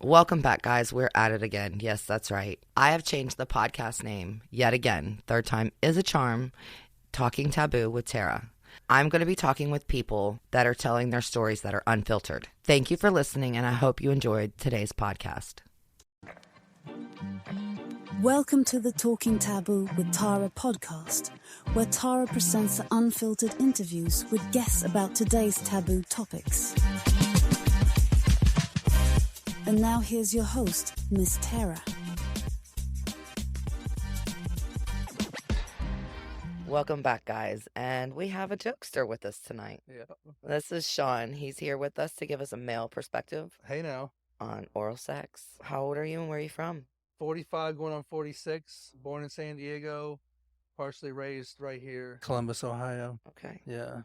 Welcome back, guys. We're at it again. Yes, that's right. I have changed the podcast name yet again. Third time is a charm. Talking Taboo with Tara. I'm going to be talking with people that are telling their stories that are unfiltered. Thank you for listening, and I hope you enjoyed today's podcast. Welcome to the Talking Taboo with Tara podcast, where Tara presents the unfiltered interviews with guests about today's taboo topics. And now here's your host, Miss Tara. Welcome back, guys. And we have a jokester with us tonight. Yeah. This is Sean. He's here with us to give us a male perspective Hey now. on oral sex. How old are you and where are you from? 45 going on 46. Born in San Diego. Partially raised right here. Columbus, Ohio. Okay. Yeah.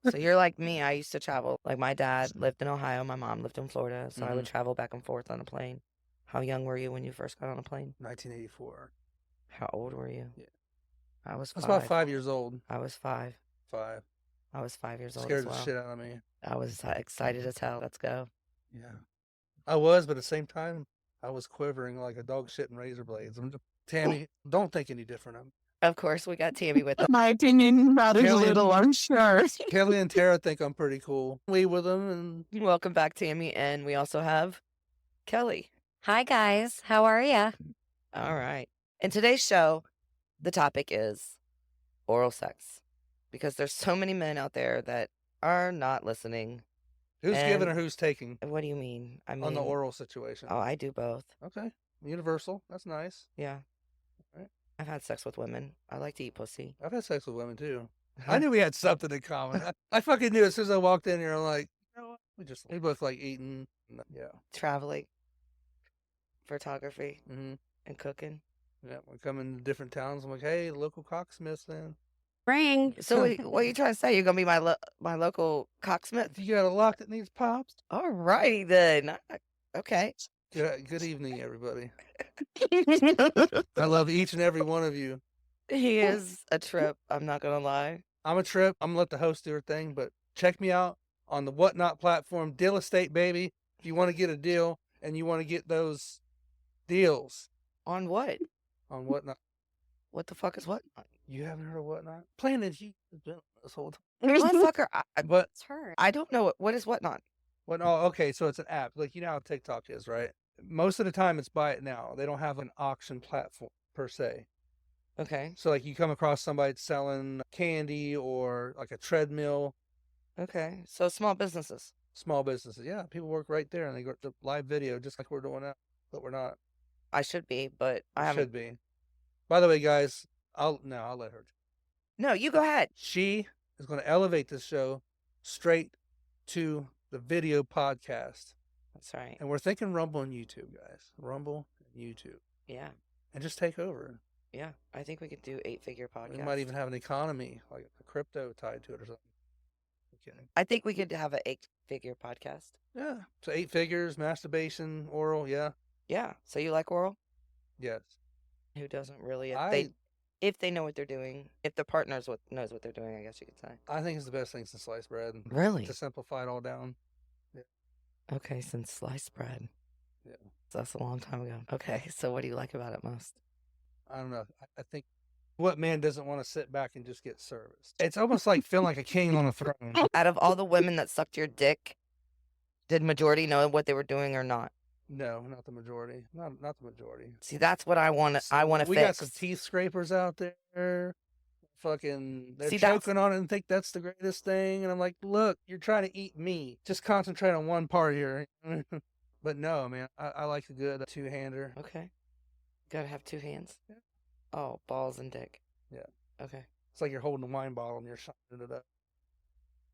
So you're like me. I used to travel. Like my dad lived in Ohio. My mom lived in Florida. So I would travel back and forth on a plane. How young were you when you first got on a plane? 1984. How old were you? Yeah. I was 5. I was about 5 years old. I was 5. 5. I was 5 years old Scared as well. the shit out of me. I was excited as hell. Let's go. Yeah. I was, but at the same time, I was quivering like a dog shitting razor blades. Tammy, don't think any different. Of course, we got Tammy with us. My opinion matters a little, I'm sure. Kelly and Tara think I'm pretty cool. We with them and Welcome back, Tammy. And we also have Kelly. Hi, guys. How are ya? All right. In today's show, the topic is oral sex. Because there's so many men out there that are not listening. who's giving or And- who's taking What do you mean? I mean, on the oral situation. Oh, I do both. Okay. Universal. That's nice. Yeah. Right. I've had sex with women. I like to eat pussy. I've had sex with women too. I knew we had something in common. I fucking knew as soon as I walked in here. I'm like, you know what? We both like eating. Yeah. Traveling, photography, Mm-hmm. and cooking. Yeah. We come into different towns. I'm like, hey, local cocksmiths, then. Ring. So what are you trying to say? You're going to be my local cocksmith? If you got a lock that needs pops. All righty then. Okay. Good evening, everybody. I love each and every one of you. He is a trip. I'm not going to lie. I'm a trip. I'm going to let the host do her thing, but check me out on the Whatnot platform, Deal Estate, baby. If you want to get a deal and you want to get those deals On what? on Whatnot. What the fuck is what? You haven't heard of Whatnot? Planet G has been this whole time. Motherfucker, But It's her. I don't know. What is whatnot? okay, so it's an app. Like, you know how TikTok is, right? Most of the time it's buy it now. They don't have an auction platform per se. Okay. So like you come across somebody selling candy or like a treadmill, Okay. So small businesses. small businesses. Yeah, people work right there and they go to live video just like we're doing now, but we're not. I should be, but I We haven't. should be. By the way, guys, I'll let her. No, you go ahead. She is going to elevate this show straight to the video podcast. That's right. And we're thinking Rumble and YouTube, guys. Rumble and YouTube. Yeah. And just take over. Yeah. I think we could do 8-figure podcast. We might even have an economy, like a crypto tied to it or something. I'm kidding. I think we could have an 8-figure podcast. Yeah. So 8 figures, masturbation, oral, yeah. Yeah. So you like oral? Yes. Who doesn't really? I- If they know what they're doing, if the partner knows what they're doing, I guess you could say. I think it's the best thing since sliced bread. Really? To simplify it all down. Okay, since sliced bread. Yeah. That's a long time ago. Okay, so what do you like about it most? I don't know. I think what man doesn't want to sit back and just get serviced? It's almost like feeling like a king on a throne. Out of all the women that sucked your dick, did majority know what they were doing or not? No, not the majority. Not the majority. See, that's what I want to. I want to We fix. got some teeth scrapers out there. Fucking, they're See, that's- choking on it and think that's the greatest thing. And I'm like, look, you're trying to eat me. Just concentrate on one part here. But no, man, I like the good two-hander. Okay, gotta have 2 hands. Yeah. Oh, balls and dick. Yeah. Okay. It's like you're holding a wine bottle and you're shining it up,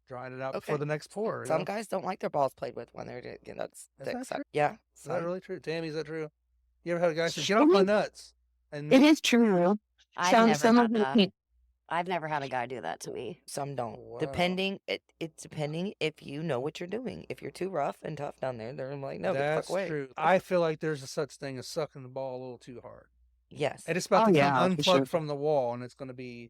drying it out Okay. before the next pour. you Some know? guys don't like their balls played with when they're getting that's Is dick that suck. true? Yeah. Is that some. really true? Tammy, is that true? You ever had a guy say, get off my nuts? And It is true. I've Some never of had the that. people. I've never had a guy do that to me. Some don't. Wow. It's depending if you know what you're doing. If you're too rough and tough down there, they're like, no, get the that's fuck away. true. I feel like there's a such thing as sucking the ball a little too hard. Yes. And it's about Oh, to come yeah, for unplugged sure. from the wall, and it's going to be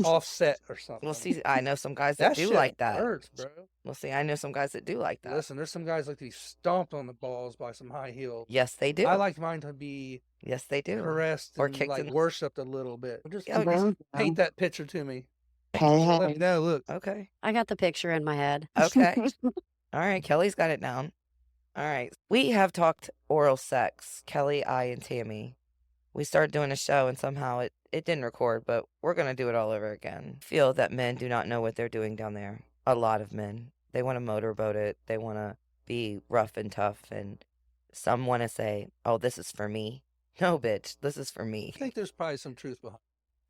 offset or something. Well, see, I know some guys that do shit like that. hurts, bro. Well, see, I know some guys that do like that. Listen, there's some guys like to be stomped on the balls by some high heels. Yes, they do. I like mine to be Yes, they do. caressed Or and kicked like in. worshipped a little bit. Just Yeah, paint that picture to me. Hey, Let me hey. know. Look, Okay. I got the picture in my head. Okay. All right. Kelly's got it down. All right. We have talked oral sex, Kelly, I, and Tammy. We started doing a show and somehow it didn't record, but we're going to do it all over again. Feel that men do not know what they're doing down there. A lot of men. They want to motorboat it. They want to be rough and tough. And some want to say, oh, this is for me. No, bitch, this is for me. I think there's probably some truth behind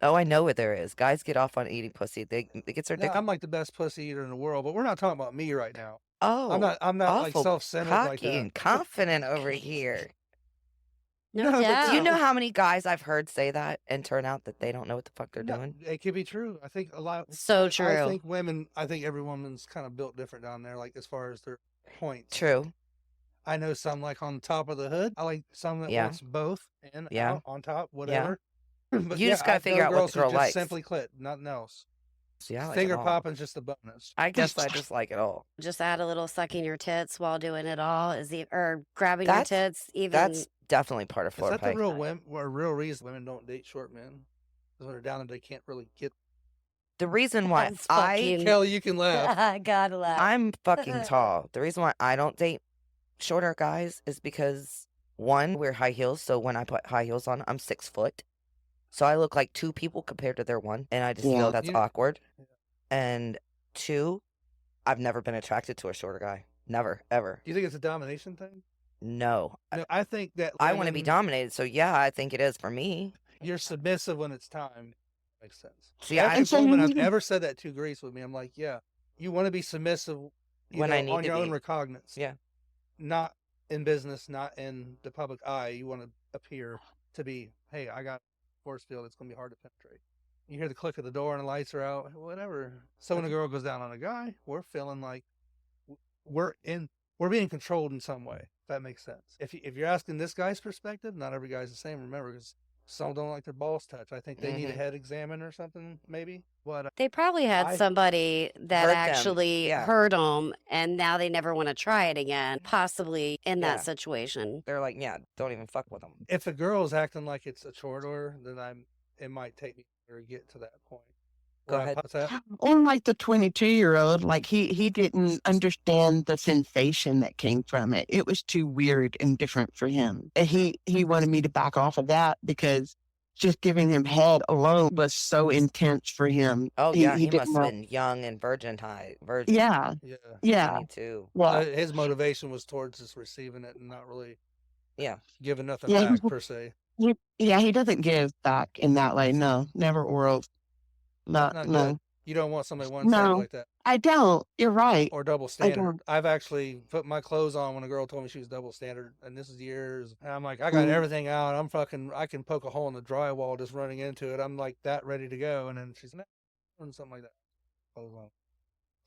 Oh, I know what there is. Guys get off on eating pussy. They get their it. dick. Now, I'm like the best pussy eater in the world, but we're not talking about me right now. Oh, I'm not like awful self-centered like cocky that. and confident over here. No, No, but doubt. Do you know how many guys I've heard say that and turn out that they don't know what the fuck they're No, doing? it could be true. I think a lot. So true. I think every woman's kind of built different down there, like as far as their points. True. I know some like on top of the hood. I like some that Yeah. wants both in, Yeah. out, on top, whatever. But You just gotta figure out what girls the girl who just likes. simply clit, nothing else. See, I like Finger it all. popping's just a bonus. I guess I just like it all. Just add a little sucking your tits while doing it all, or grabbing That's- your tits. Even That's definitely part of Is that the foreplay. real reason women don't date short men? Because when they're down and they can't really get. The reason why That's fucking- Kelly, you can laugh. I gotta laugh. I'm fucking tall. The reason why I don't date shorter guys is because one, wear high heels. So when I put high heels on, I'm 6 foot. So I look like 2 people compared to their one. And I just Yeah. feel that's You- awkward. Yeah. And 2, I've never been attracted to a shorter guy. Never, ever. Do you think it's a domination thing? No. No, I think that I want to be women- dominated. So yeah, I think it is for me. You're submissive when it's time. Makes sense. See, I- Every woman I've ever said that to agrees with me. I'm like, yeah, you want to be submissive When I need on to your own be. recognizance. Yeah. Not in business, not in the public eye. You want to appear to be, hey, I got a force field. It's going to be hard to penetrate. You hear the click of the door and the lights are out, whatever. So when a girl goes down on a guy, we're feeling like we're being controlled in some way. If that makes sense. If you're asking this guy's perspective, not every guy's the same. Remember, because some don't like their balls touched. I think they need a Mhm. head examined or something, maybe. But They probably had I- somebody that Hurt them, actually yeah. hurt them, and now they never want to try it again, possibly in Yeah. that situation. They're like, yeah, don't even fuck with them. if the girl's acting like it's a chore, then it might take me to get to that point. Go Where I ahead. put that- Unlike the 22-year-old, like he didn't understand the sensation that came from it. It was too weird and different for him. And he wanted me to back off of that because just giving him head alone was so intense for him. Oh yeah, he didn't must have know- been young and virgin. Yeah, Yeah. yeah. Me too. Well, His motivation was towards just receiving it and not really Yeah. giving nothing Yeah, back per se. he doesn't give back in that way. No, never oral. That's Not, not no. good. You don't want somebody one-sided No. like that. I don't. You're right. Or double I standard. don't. I've actually put my clothes on when a girl told me she was double standard, and this is years. And I'm like, I got Mm. everything out. I can poke a hole in the drywall just running into it. I'm like that ready to go. And then she's not doing something like that. Clothes on.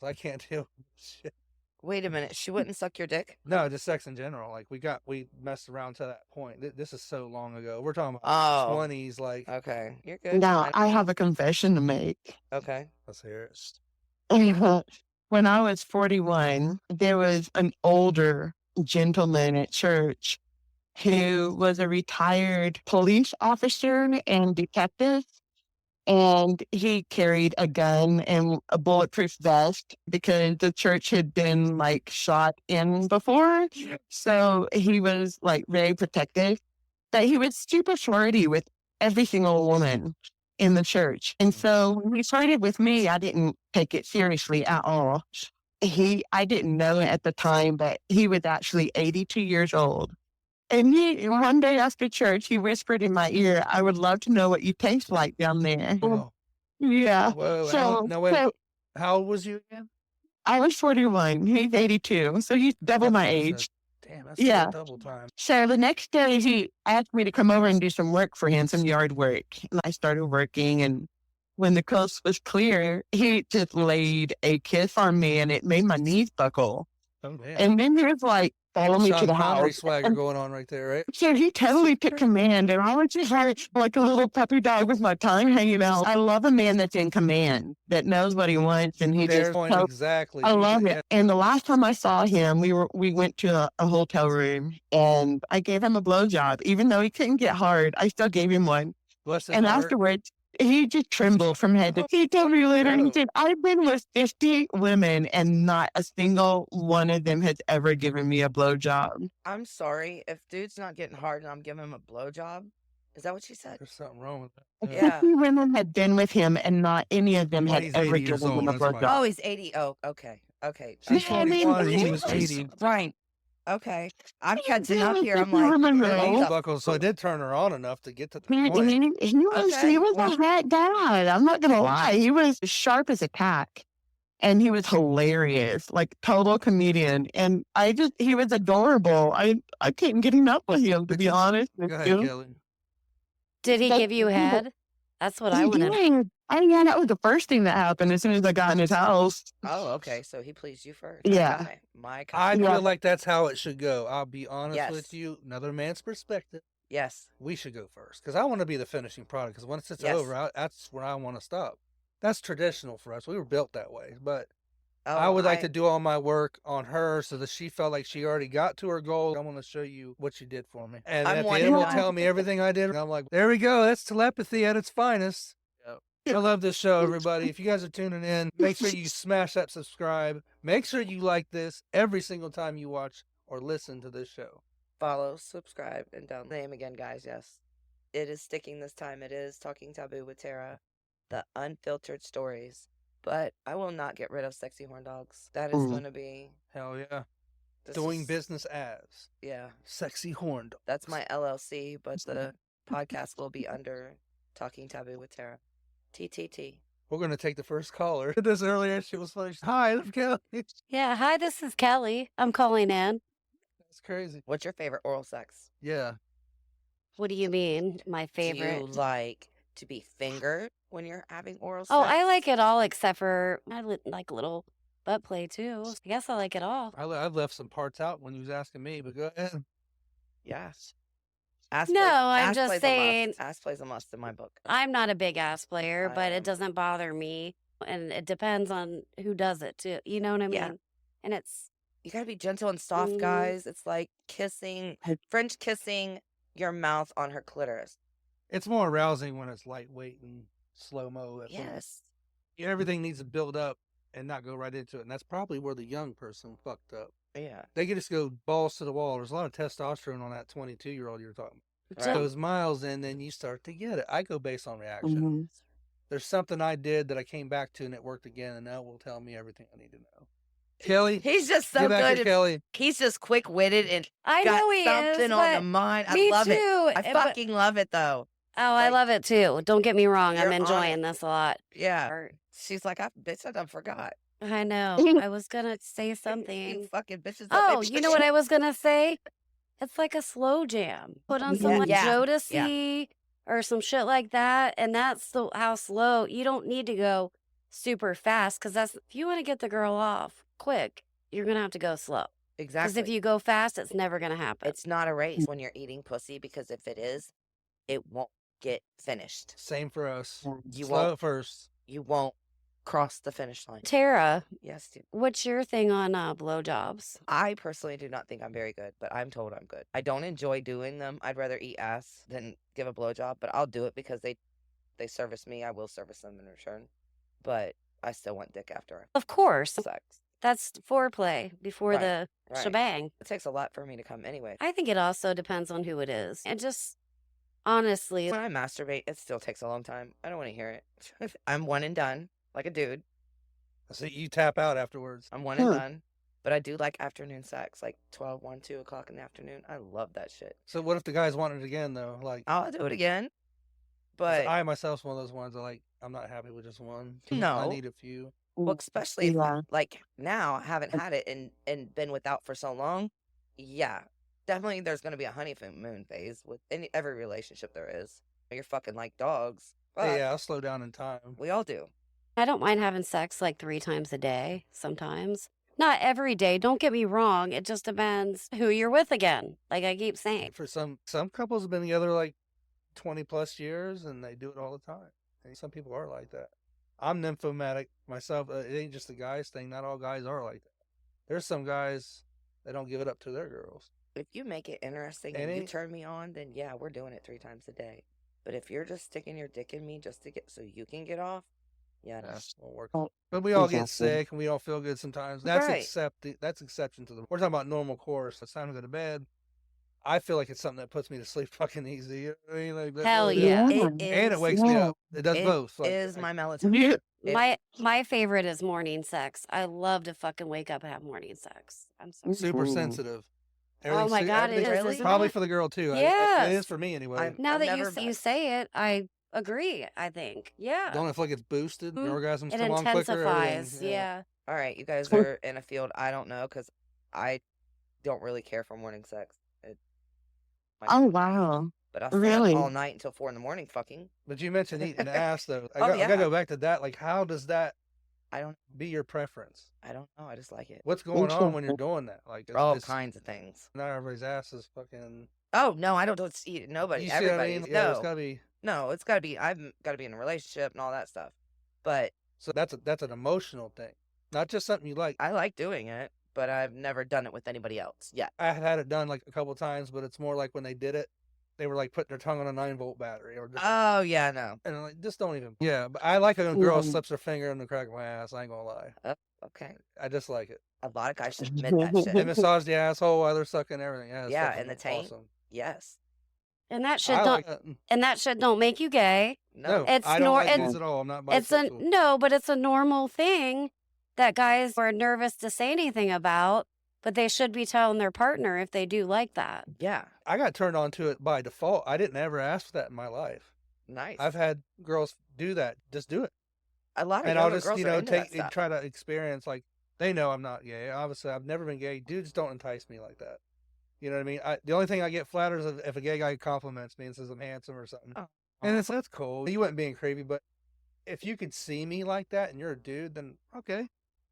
So I can't deal with shit. Wait a minute. She wouldn't suck your dick? No, just sex in general. Like we messed around to that point. This is so long ago. We're talking about Oh. 20s. Like, Okay. You're good. Now, I have a confession to make. Okay. let's hear it. When I was 41, there was an older gentleman at church who was a retired police officer and detective. And he carried a gun and a bulletproof vest because the church had been like shot in before. So he was like very protective. But he was super flirty with every single woman in the church. And so when he started with me, I didn't take it seriously at all. I didn't know at the time, but he was actually 82 years old. And one day after church, he whispered in my ear, I would love to know what you taste like down there. Whoa. Yeah. Whoa. So, No, wait. so How old was you again? I was 41. He's 82. So he's double my That's- age. Damn, that's Yeah. double time. So the next day, he asked me to come over and do some work for him, some yard work. And I started working. And when the coast was clear, he just laid a kiss on me and it made my knees buckle. Oh, damn. And then he was like, follow me to Sean the Connery house. swagger And going on right there, right? so he totally took command, and I was just like a little puppy dog with my tongue hanging out. I love a man that's in command, that knows what he wants, and he There's just point exactly. I love Yeah. it. And the last time I saw him, we went to a hotel room, and I gave him a blowjob. Even though he couldn't get hard, I still gave him one. Bless his And heart. afterwards, he just trembled from head to. He told me later, he said, "I've been with 50 women, and not a single one of them has ever given me a blowjob." I'm sorry. If dude's not getting hard and I'm giving him a blowjob, is that what she said? There's something wrong with that. Yeah. 50 women had been with him, and not any of them Well, had he's ever 80 years given him a old, that's why. blowjob. Oh, he's 80. Oh, okay. Okay. She's Yeah, I mean, 21 and he he was was- 80. Right. Okay. I'm He catching up was here. I'm 50 like, women what ago. the Buckles, so it did turn her on enough to get to the He, point. he was Okay. he was a hot guy. I'm not gonna lie. He was sharp as a tack. And he was hilarious, like total comedian. And he was adorable. I couldn't get enough with him, to be honest with Go ahead, you. Kelly. Did he That- give you head? That's what I He wanted. did. Yeah, that was the first thing that happened as soon as I got in his house. Oh, okay. So he pleased you first. Yeah. Okay. My I God. Yeah. feel like that's how it should go. I'll be honest Yes. with you. Another man's perspective. Yes. We should go first because I want to be the finishing product. Because once it's Yes. over, that's where I want to stop. That's traditional for us. We were built that way. But Oh, I would like to do all my work on her so that she felt like she already got to her goal. I want to show you what you did for me. And I'm at the one end, and will done. tell me everything I did. And I'm like, there we go. That's telepathy at its finest. I love this show, everybody. If you guys are tuning in, make sure you smash that subscribe. Make sure you like this every single time you watch or listen to this show. Follow, subscribe, and download. Name again, guys. Yes. It is sticking this time. It is Talking Taboo with Tara, the unfiltered stories. But I will not get rid of sexy horn dogs. That is going to be Hell yeah. this Doing is- business as Yeah. Sexy Horn Dog. That's my LLC, but the podcast will be under Talking Taboo with Tara. TTT. We're going to take the first caller. Did this earlier. She was funny. Hi, I'm Kelly. Yeah. Hi, this is Kelly. I'm calling in. That's crazy. What's your favorite oral sex? Yeah. What do you mean? My Do you favorite. like to be fingered when you're having oral sex? Oh, I like it all except for like a little butt play too. I guess I like it all. I've left some parts out when you was asking me, but go ahead. Yes. Ass No, I'm ass just plays a saying- must. Ass plays a must in my book. I'm not a big ass player, I but am. it doesn't bother me. And it depends on who does it too. You know what I mean? Yeah. And it's You gotta be gentle and soft, Mhm. guys. It's like kissing, French kissing your mouth on her clitoris. It's more arousing when it's lightweight and slow mo. Yes. Everything needs to build up and not go right into it. And that's probably where the young person fucked up. Yeah. They could just go balls to the wall. There's a lot of testosterone on that 22-year-old you're talking about. Right. Those miles in, then you start to get it. I go based on reaction. Mhm. There's something I did that I came back to and it worked again, and that will tell me everything I need to know. Kelly, He's just so get back good. to at- Kelly. He's just quick witted and I got know he something is, on but the mind. I me love too. it. I but- fucking love it though. Oh, I like, love it too. Don't get me wrong. you're I'm on enjoying it. this a lot. Yeah. Or- She's like, bitch, I done forgot. I know. I was gonna say You something. fucking bitches. Oh, you know what I was gonna say? It's like a slow jam. Put on some Yeah. like Yeah. Jodeci or some shit like that, and that's how slow. You don't need to go super fast because if you want to get the girl off quick, you're gonna have to go slow. Because Exactly. if you go fast, it's never gonna happen. It's not a race when you're eating pussy because if it is, it won't get finished. Same for us. You Slow won't. at first. You won't cross the finish line. Tara, Yes, dude. what's your thing on blowjobs? I personally do not think I'm very good, but I'm told I'm good. I don't enjoy doing them. I'd rather eat ass than give a blowjob, but I'll do it because they service me. I will service them in return, but I still want dick after Of course, sex. that's foreplay before Right, the right. shebang. It takes a lot for me to come anyway. I think it also depends on who it is. And just honestly, When I masturbate, it still takes a long time. I don't want to hear it. I'm one and done, like a dude. So you tap out afterwards. I'm one and done. But I do like afternoon sex, like 12, 1, 2 o'clock in the afternoon. I love that shit. So what if the guys want it again though? Like, I'll do it again. But I myself's one of those ones that like I'm not happy with just one. I No. need a few. well, especially if, Yeah. like now, I haven't had it and been without for so long. Yeah, definitely. There's gonna be a honeymoon phase with every relationship there is. You're fucking like dogs. Fuck. Yeah, I'll slow down in time. We all do. I don't mind having sex like 3 times a day sometimes. Not every day. Don't get me wrong. It just depends who you're with again. Like I keep saying. For some couples have been together like 20 plus years and they do it all the time. And some people are like that. I'm nymphomatic myself. It ain't just a guys thing. Not all guys are like that. There's some guys that don't give it up to their girls. If you make it interesting and you turn me on, then yeah, we're doing it 3 times a day. But if you're just sticking your dick in me just to get so you can get off, yeah, no, won't work. But we all get sick and we all feel good sometimes. That's Right. That's exception to the. We're talking about normal course. It's time to go to bed. I feel like it's something that puts me to sleep fucking easy. You know what I mean? Like, Hell yeah. It is, and it wakes me up. It does both. Like, is my melatonin. My favorite is morning sex. I love to fucking wake up and have morning sex. I'm so super sensitive. Oh my God, it is. Really? Isn't Probably it? for the girl too. Yes. It is for me anyway. Now I've that never you say it, I agree. I think, yeah, Don't it feel like it's boosted? Mhm. Your orgasms it come on quicker. intensifies. everything, Yeah. All right, you guys are in a field I don't know because I don't really care for morning sex. Oh, wow. But I'll stay Really? up all night until 4 a.m. fucking. But you mentioned eating ass though. I Oh, gotta yeah. go back to that. Like, how does that I don't be your preference? know. I just like it. What's going on when you're doing that? Like, All it's kinds of things. not everybody's ass is fucking. Oh no, I don't just eat it. Nobody. You see what I Everybody. mean? Yeah, it's No, gotta be. no, it's gotta be. I've got to be in a relationship and all that stuff. But So that's an emotional thing, not just something you like. I like doing it, but I've never done it with anybody else yet. I have had it done like a couple times, but it's more like when they did it, they were like putting their tongue on a 9-volt battery, or just, Oh yeah, no. and I'm like, just don't even. Yeah, but I like it when a girl slips her finger in the crack of my ass. I ain't gonna lie, Okay. I just like it. A lot of guys should admit that They shit. massage the asshole while they're sucking everything. Yeah, it's Yeah, fucking and the taint. Awesome. Yes. And that shit I don't. like that. And that shit don't make you gay. No, It's I don't nor- like it's- these at all. I'm not It's a bisexual. no, but it's a normal thing that guys are nervous to say anything about. But they should be telling their partner if they do like that. Yeah. I got turned on to it by default. I didn't ever ask for that in my life. Nice. I've had girls do that. Just do it. a lot of And I'll younger just, girls you are know, into that take and stuff. try to experience, like, they know I'm not gay. Obviously, I've never been gay. Dudes don't entice me like that. You know what I mean? The only thing I get flattered is if a gay guy compliments me and says I'm handsome or something. Oh. And that's cool. You weren't being creepy, but if you could see me like that and you're a dude, then okay.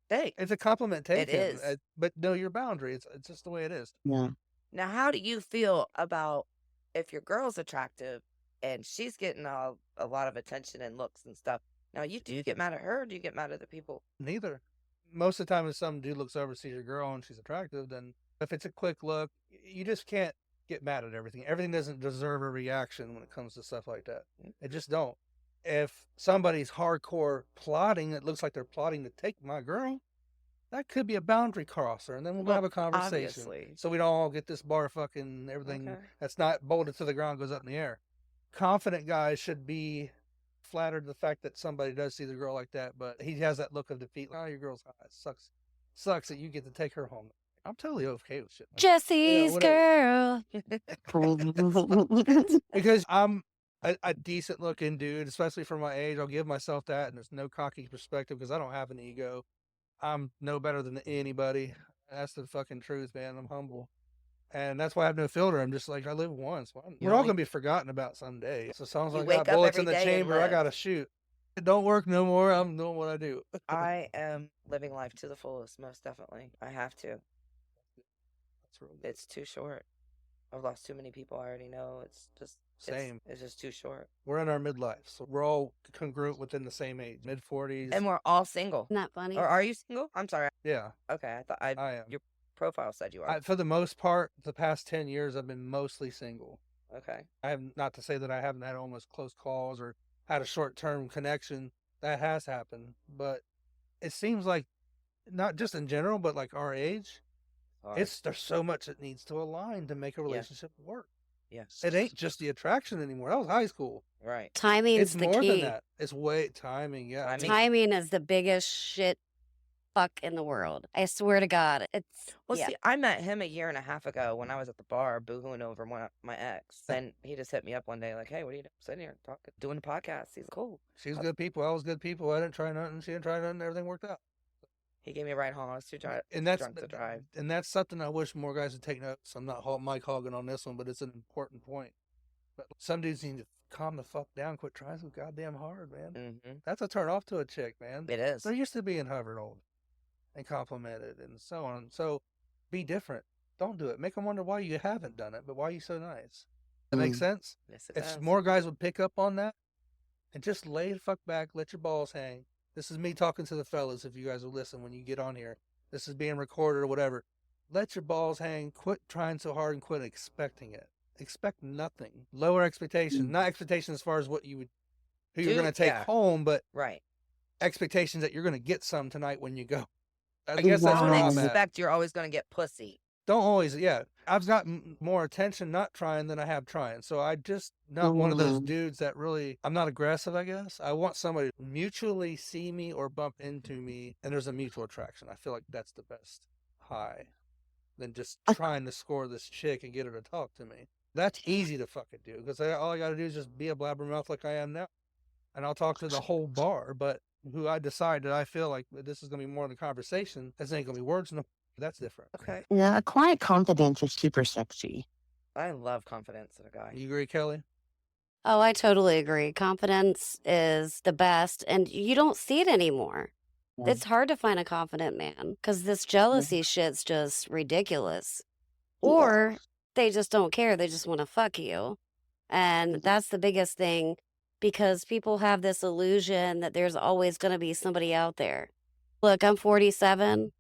Hey. It's a compliment taken. is. But know your boundary. It's just the way it is. Yeah. Now, how do you feel about if your girl's attractive and she's getting a lot of attention and looks and stuff? Now, do you get mad at her or do you get mad at the people? Neither. Most of the time, if some dude looks over, sees your girl, and she's attractive, then if it's a quick look, you just can't get mad at everything. Everything doesn't deserve a reaction when it comes to stuff like that. It just don't. If somebody's hardcore plotting, it looks like they're plotting to take my girl, that could be a boundary crosser, and then we'll Well, have a conversation. obviously. So we don't all get this bar fucking everything Okay. that's not bolted to the ground goes up in the air. Confident guys should be flattered the fact that somebody does see the girl like that, but he has that look of defeat. Oh, your girl's hot. It sucks that you get to take her home. I'm totally okay with shit. Jesse's whatever. girl. Because I'm a decent looking dude, especially for my age. I'll give myself that, and there's no cocky perspective because I don't have an ego. I'm no better than anybody. That's the fucking truth, man. I'm humble. And that's why I have no filter. I'm just like, I live once. We're all only- going to be forgotten about someday. So as long as You I wake got up bullets in every the day and chamber, I live. got to shoot. It don't work no more. I'm doing what I do. I am living life to the fullest, most definitely. I have to. That's real good. It's too short. I've lost too many people I already know. It's just Same. It's just too short. We're in our midlife. So we're all congruent within the same age, mid 40s. And we're all single. Isn't that funny? Or are you single? I'm sorry. Yeah, Okay, I thought I am. your profile said you are. For the most part, the past 10 years, I've been mostly single. Okay. I have not to say that I haven't had almost close calls or had a short-term connection. That has happened, but it seems like not just in general, but like our age, Sorry. there's so much that needs to align to make a relationship work. Yes. It ain't just the attraction anymore. That was high school. Right. Timing's It's the more key. than that. It's way timing. Yeah. Timing. Timing is the biggest shit fuck in the world. I swear to God. It's Well, yeah. see, I met him 1.5 years ago when I was at the bar boohooing over my ex. And he just hit me up one day like, hey, what are you doing? Sitting here talking, doing a podcast. He's like, cool. She was good people. I was good people. I didn't try nothing. She didn't try nothing. Everything worked out. He gave me a ride home. I was too drunk to drive. And that's something I wish more guys would take notes. I'm not Mike hogging on this one, but it's an important point. But some dudes need to calm the fuck down. Quit trying so goddamn hard, man. Mm-hmm. That's a turn off to a chick, man. It is. They're used to being hovered old. and complimented and so on. So be different. Don't do it. Make them wonder why you haven't done it, but why are you so nice? That makes sense? Yes, it If does. more guys would pick up on that and just lay the fuck back, let your balls hang. This is me talking to the fellas if you guys will listen when you get on here. This is being recorded or whatever. Let your balls hang. Quit trying so hard and quit expecting it. Expect nothing. Lower expectations. Not expectations as far as what you would, who you're Dude, going to take yeah. home, but Right. expectations that you're going to get some tonight when you go. I You guess that's don't where I'm at. expect you're always going to get pussy. Don't always, yeah. I've gotten more attention not trying than I have trying. So I just not one of those dudes that really, I'm not aggressive, I guess. I want somebody to mutually see me or bump into me and there's a mutual attraction. I feel like that's the best high than just trying to score this chick and get her to talk to me. That's easy to fucking do because all I got to do is just be a blabbermouth like I am now. And I'll talk to the whole bar. But who I decide that I feel like this is going to be more of the conversation, this ain't going to be words. No, that's different. Okay. Yeah, quiet confidence is super sexy. I love confidence in a guy. You agree, Kelly? Oh, I totally agree. Confidence is the best, and you don't see it anymore. Yeah. It's hard to find a confident man because this jealousy shit's just ridiculous. Or they just don't care. They just want to fuck you. And that's the biggest thing because people have this illusion that there's always going to be somebody out there. Look, I'm 47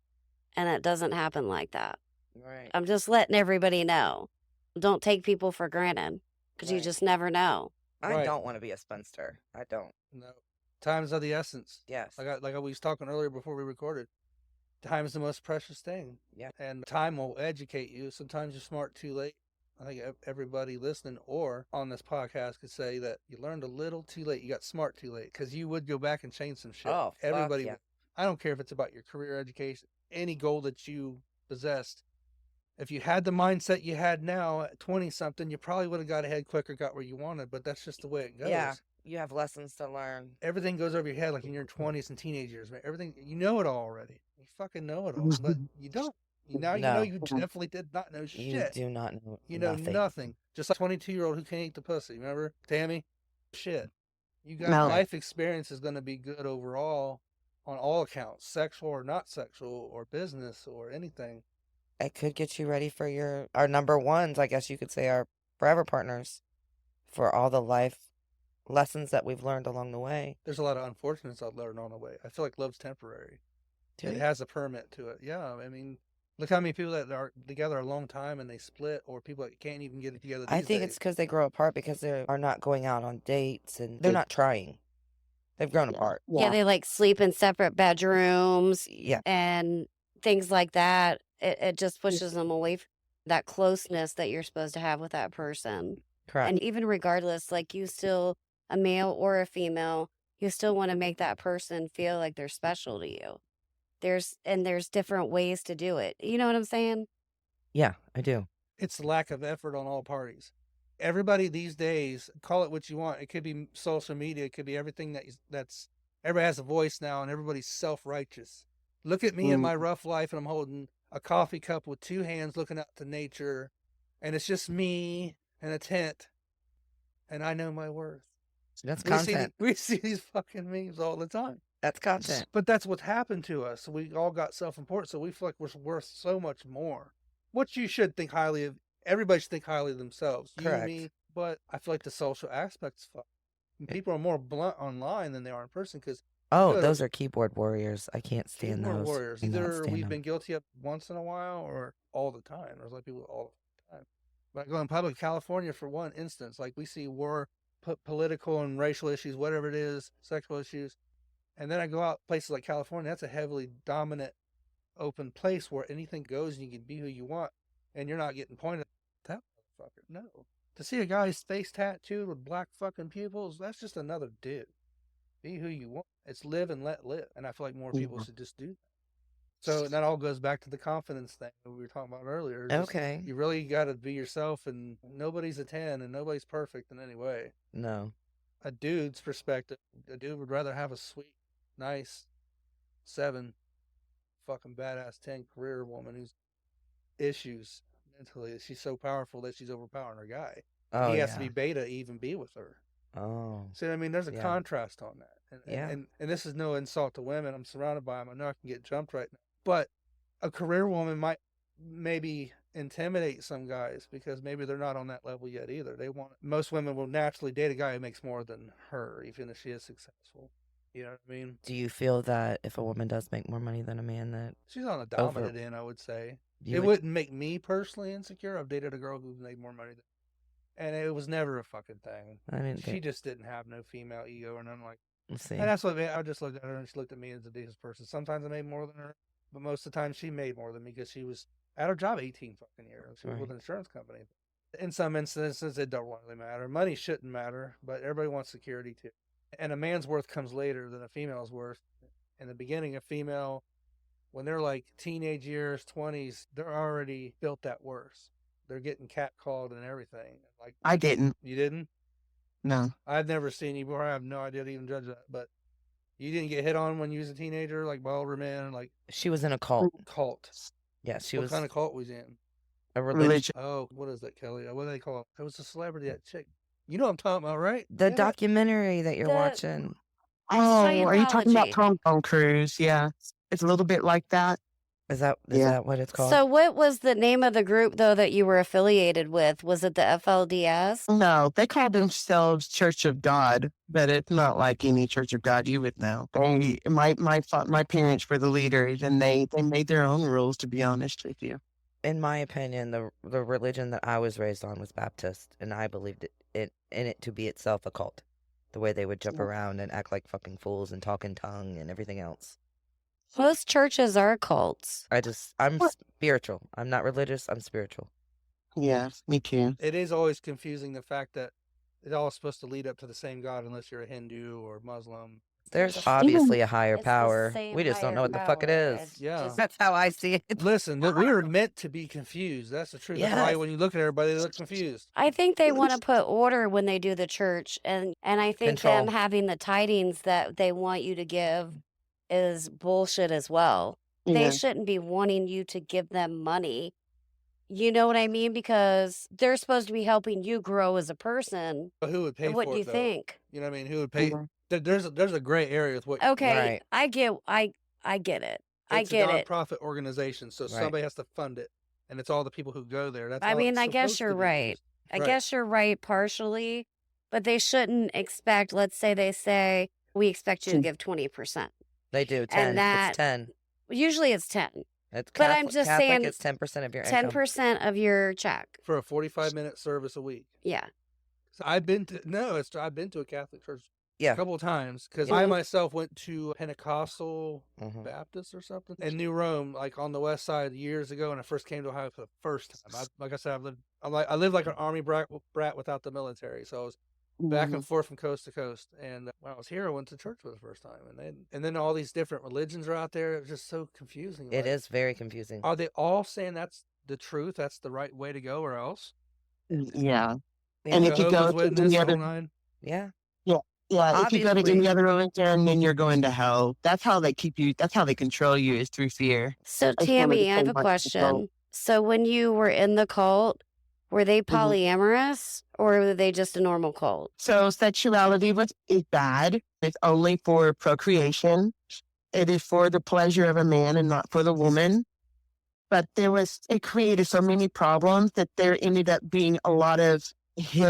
and it doesn't happen like that. Right. I'm just letting everybody know. Don't take people for granted because you Right. just never know. I Right. don't want to be a spinster. I don't. No. Time is of the essence. Yes. Like I was talking earlier before we recorded. Time is the most precious thing. Yeah. And time will educate you. Sometimes you're smart too late. I think everybody listening or on this podcast could say that you learned a little too late. You got smart too late because you would go back and change some shit. Oh, fuck Everybody yeah. would. I don't care if it's about your career, education, any goal that you possessed. If you had the mindset you had now at 20 something, you probably would have got ahead quicker, got where you wanted, but that's just the way it goes. Yeah. You have lessons to learn. Everything goes over your head like in your 20s and teenage years, man. Everything, you know it all already. You fucking know it all, but you don't. Now you know No. you definitely did not know You shit. do not know. You know nothing. nothing. Just like 22-year-old who can't eat the pussy. Remember, Tammy? Shit. You got No. life experience is going to be good overall on all accounts, sexual or not sexual or business or anything. It could get you ready for our number ones, I guess you could say, our forever partners for all the life lessons that we've learned along the way. There's a lot of unfortunates I've learned on the way. I feel like love's temporary. Do It you? has a permit to it. Yeah, I mean, look how many people that are together a long time and they split, or people that can't even get it together these I think days. it's because they grow apart because they are not going out on dates and they're not trying. They've grown apart. Yeah, they like sleep in separate bedrooms Yeah. and things like that. It just pushes them away from that closeness that you're supposed to have with that person. Correct. And even regardless, like you still, a male or a female, you still want to make that person feel like they're special to you. There's different ways to do it. You know what I'm saying? Yeah, I do. It's the lack of effort on all parties. Everybody these days, call it what you want. It could be social media. It could be everything that's everybody has a voice now, and everybody's self-righteous. Look at me in my rough life, and I'm holding a coffee cup with two hands looking out to nature, and it's just me and a tent, and I know my worth. That's We see, content. we see these fucking memes all the time. That's content. But that's what's happened to us. We all got self-important, so we feel like we're worth so much more. What you should think highly of, everybody should think highly of themselves. Correct. You, me, but I feel like the social aspect's fucked. People are more blunt online than they are in person because Oh, Good. those are keyboard warriors. I can't stand keyboard those. warriors. Cannot Either stand we've them. been guilty of once in a while or all the time. There's like people all the time. But I go in public, California, for one instance, like we see war, political and racial issues, whatever it is, sexual issues. And then I go out places like California, that's a heavily dominant, open place where anything goes and you can be who you want and you're not getting pointed at that motherfucker. No. To see a guy's face tattooed with black fucking pupils, that's just another dude. Be who you want. It's live and let live. And I feel like more people should just do that. So that all goes back to the confidence thing that we were talking about earlier. Just, Okay. you really got to be yourself, and nobody's a 10 and nobody's perfect in any way. No. A dude's perspective, a dude would rather have a sweet, nice 7, fucking badass 10 career woman who's issues mentally. She's so powerful that she's overpowering her guy. Oh, He yeah. has to be beta to even be with her. Oh. See what I mean? There's a contrast on that. Yeah. And this is no insult to women. I'm surrounded by them. I know I can get jumped right now. But a career woman might maybe intimidate some guys because maybe they're not on that level yet either. Most women will naturally date a guy who makes more than her, even if she is successful. You know what I mean? Do you feel that if a woman does make more money than a man, that she's on the dominant end, I would say. You wouldn't make me personally insecure. I've dated a girl who made more money and it was never a fucking thing. She just didn't have no female ego or nothing like that. Let's see. And that's what I just looked at her and she looked at me as a decent person. Sometimes I made more than her, but most of the time she made more than me because she was at her job 18 fucking years. She was with an insurance company. In some instances, it don't really matter. Money shouldn't matter, but everybody wants security too. And a man's worth comes later than a female's worth. In the beginning, a female, when they're like teenage years, 20s, they're already built that worse. They're getting catcalled and everything. Like I didn't. You didn't? No. I've never seen you before. I have no idea to even judge that. But you didn't get hit on when you was a teenager, like by older men? Like she was in a cult. Yeah, she was. What kind of cult was in? A religion. Oh, what is that, Kelly? What do they call it? It was a celebrity, that chick. You know what I'm talking about, right? The documentary that you're watching. Oh, are you talking about Tom Cruise? Yeah. It's a little bit like that. Is that what it's called? So what was the name of the group, though, that you were affiliated with? Was it the FLDS? No, they call themselves Church of God, but it's not like any Church of God you would know. My parents were the leaders, and they made their own rules, to be honest with you. In my opinion, the religion that I was raised on was Baptist, and I believed it to be itself a cult. The way they would jump around and act like fucking fools and talk in tongue and everything else. Most churches are cults. I'm spiritual. I'm not religious. I'm spiritual. Yeah, me too. It is always confusing, the fact that it's all supposed to lead up to the same God unless you're a Hindu or Muslim. There's obviously a higher power. We just don't know what the fuck it is. Yeah. That's how I see it. Listen, we were meant to be confused. That's the truth. That's why when you look at everybody, they look confused. I think they want to put order when they do the church. And I think them having the tidings that they want you to give is bullshit as well. Yeah. They shouldn't be wanting you to give them money. You know what I mean? Because they're supposed to be helping you grow as a person. But who would pay for it? What do you think? You know what I mean? Who would pay? There's a gray area with what. Okay, right. I get it. It's a non-profit organization, so somebody has to fund it, and it's all the people who go there. That's. I guess you're right. I guess you're right partially, but they shouldn't expect. Let's say they say we expect you to give 20%. They do 10. It's 10. Usually it's 10. It's but I'm just saying it's 10% of your income. 10% of your check for a 45-minute service a week. Yeah. So I've been to a Catholic church a couple of times because I myself went to Pentecostal Baptist or something in New Rome, like on the west side years ago, when I first came to Ohio for the first time. Like I said, I lived like an army brat without the military, so I was back and forth from coast to coast. And when I was here, I went to church for the first time, and then all these different religions are out there. It was just so confusing. It is very confusing. Are they all saying that's the truth? That's the right way to go, or else? Yeah. And if you go to the other, if you go to any other religion, then you're going to hell. That's how they keep you. That's how they control you, is through fear. So, Tammy, I have a question. So, when you were in the cult, were they polyamorous or were they just a normal cult? So, sexuality is bad. It's only for procreation. It is for the pleasure of a man and not for the woman. But it created so many problems that there ended up being a lot of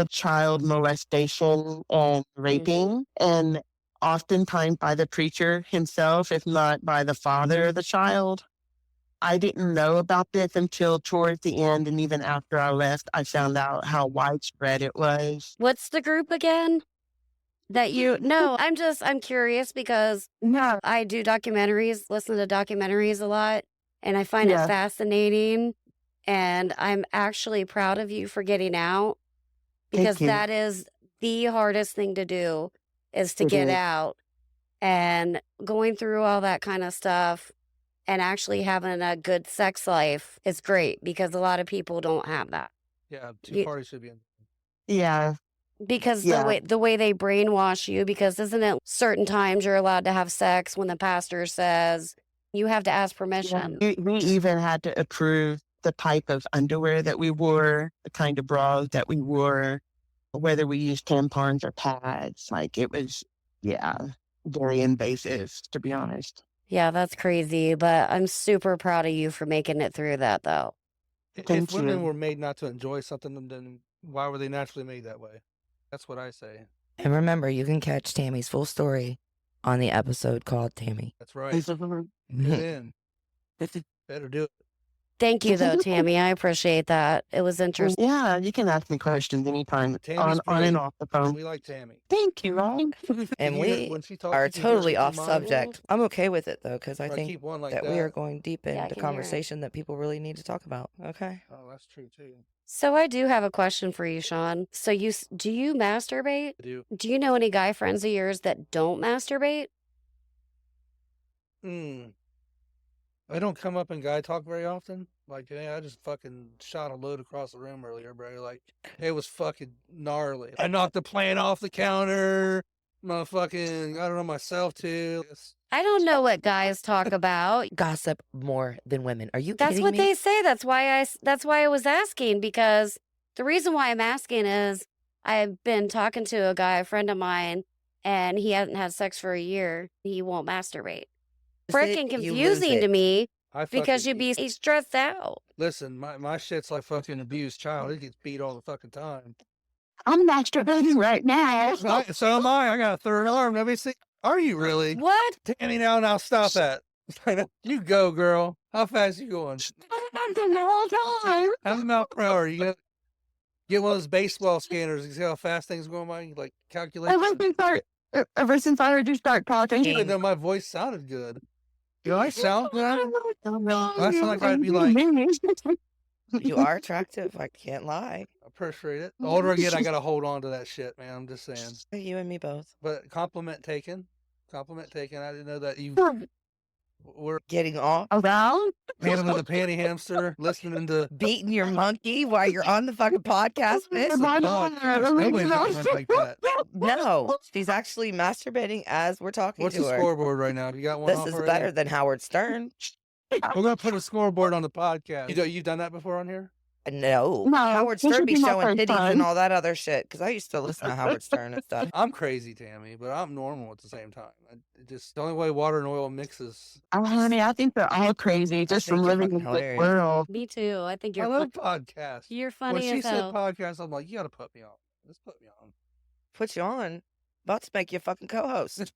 child molestation and raping, and oftentimes by the preacher himself, if not by the father of the child. I didn't know about this until towards the end, and even after I left, I found out how widespread it was. What's the group again? I'm curious because I do documentaries, listen to documentaries a lot, and I find it fascinating, and I'm actually proud of you for getting out. Because that is the hardest thing to do, is to get out, and going through all that kind of stuff and actually having a good sex life is great, because a lot of people don't have that. Yeah, two parties should be in. Yeah. Because the way they brainwash you, because isn't it certain times you're allowed to have sex when the pastor says you have to ask permission? Yeah. We even had to approve the type of underwear that we wore, the kind of bras that we wore, whether we used tampons or pads. Like, it was, very invasive, to be honest. Yeah, that's crazy, but I'm super proud of you for making it through that, though. If women were made not to enjoy something, then why were they naturally made that way? That's what I say. And remember, you can catch Tammy's full story on the episode called Tammy. That's right. Tune in. Better do it. Thank you, though, Tammy. I appreciate that. It was interesting. Yeah, you can ask me questions anytime Tammy's on great. and off the phone. We like Tammy. Thank you, Ron. And You hear- we when she talks, are you can hear totally her off mind. subject. I'm okay with it, though, because I If I think keep one like that we are going deep Yeah, I into can hear it. conversation that people really need to talk about. Okay. Oh, that's true too. So I do have a question for you, Sean. So do you masturbate? I do. Do you know any guy friends of yours that don't masturbate? I don't come up in guy talk very often. Like, hey, I just fucking shot a load across the room earlier, bro. Like, it was fucking gnarly. I knocked the plant off the counter. Motherfucking, I don't know myself too. I don't know what guys talk about. Gossip more than women. Are you That's kidding what me? they say. That's why I was asking, because the reason why I'm asking is I've been talking to a guy, a friend of mine, and he hasn't had sex for a year. He won't masturbate. Freaking You lose confusing to it. me because fucking- you'd be stressed out. Listen, my shit's like fucking abused child. It gets beat all the fucking time. I'm masturbating right now. So am I. I got a third arm. Nobody see. Are you really? What? Tammy, now stop that. You go, girl. How fast you going? I'm doing the whole time. How many mile per hour? You get one of those baseball scanners. You see how fast things are going by? You like calculate. Ever since I heard you start talking, Even though my voice sounded good. Do I sound good? I sound like I'd be like, You are attractive. I can't lie. I appreciate it. The older I get, I gotta hold on to that shit, man. I'm just saying. You and me both. But compliment taken. Compliment taken. I didn't know that you were Getting off, around. handling the panty hamster, listening to. beating your monkey while you're on the fucking podcast, bitch. Nobody's talking like that. No, she's actually masturbating as we're talking What's to the her. scoreboard right now? You got one This off is already? better than Howard Stern. We're gonna put a scoreboard on the podcast. You've done that before on here? No, No, Howard this Stern would be be my showing first titties time. and all that other shit. Because I used to listen to Howard Stern and stuff. I'm crazy, Tammy, but I'm normal at the same time. The only way water and oil mixes. Oh, honey, I think they're all crazy just think from you're living in fucking this hilarious. world. Me too. I think I you're love podcasts. you're When funny she as said hell. podcast, I'm like, you gotta put me on. Just put me on. Put you on. About to make you a fucking co-host.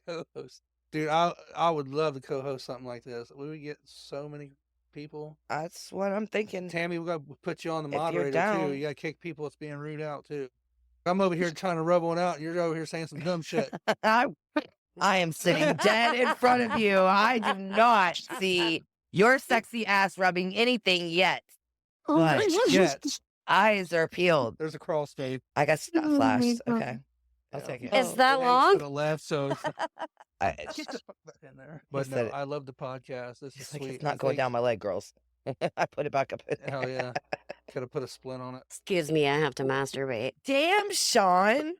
Co-host. Dude, I would love to co-host something like this. We would get so many people. That's what I'm thinking. Tammy, we gotta put you on the If you're moderator down. too. You gotta kick people that's being rude out too. I'm over here trying to rub one out, and you're over here saying some dumb shit. I am sitting dead in front of you. I do not see your sexy ass rubbing anything yet. But Yet. eyes are peeled. There's a crawl space. I guess you got Oh, flashed. my Okay. I'll take it. Is that to long? the left, so I, just put that in there. But said no, it. I love the podcast. This is it's like sweet. it's not going down my leg, girls. I put it back up. In there. Hell yeah. Could have put a splint on it. Excuse me, I have to masturbate. Damn, Sean.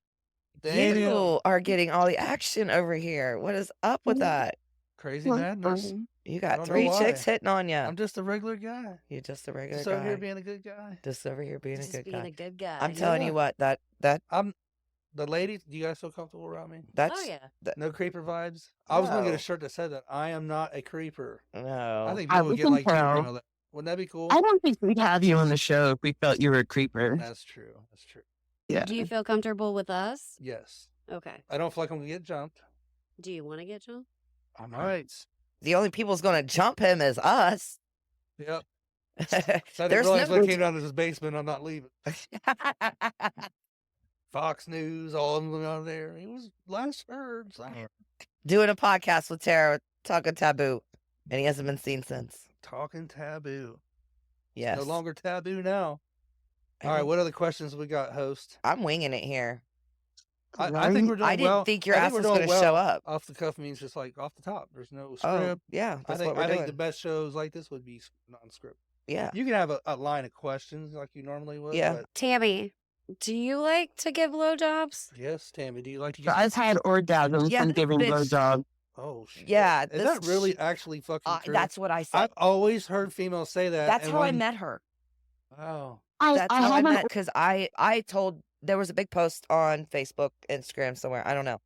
Damn. You are getting all the action over here. What is up with that? Crazy madness. You I got don't know 3 why. chicks hitting on you. I'm just a regular guy. You're just a regular Just guy. over here being a good guy. Just over here being Just a good being guy. a good guy. I'm telling you what, that The ladies, do you guys feel comfortable around me? that's Oh yeah. No creeper vibes? I was going to get No. a shirt that said that. I am not a creeper. no. I think I people would was get like, proud. you know, that. Wouldn't that be cool? I don't think we'd have you on the show if we felt you were a creeper. That's true. That's true. Yeah. Do you feel comfortable with us? Yes. Okay. I don't feel like I'm going to get jumped. Do you want to get jumped? I might. The only people's gonna jump him is us. Yep. So I didn't There's realize when I no came down to this basement, I'm not leaving. Fox News, all of them out there. It was last heard. doing a podcast with Tara talking taboo, and he hasn't been seen since. Talking taboo. Yes. No longer taboo now. I All right, think- what other questions we got, host? I'm winging it here. I think we're doing I didn't well. think your I ass we're was doing gonna well. show up. Off the cuff means just like off the top. There's no script. Oh, yeah, I that's think what we're I think doing. the best shows like this would be non-script. Yeah. You can have a line of questions like you normally would. Yeah. But Tammy, do you like to give blowjobs? yes, Tammy. Do you like to get? I've had orgasms Yeah, from this giving bitch- blowjobs. Oh shit. Yeah, Is this that really actually fucking true? That's what I said. I've always heard females say that. That's and how I when- met her. Wow. That's how I haven't- met because I told there was a big post on Facebook, Instagram somewhere. I don't know.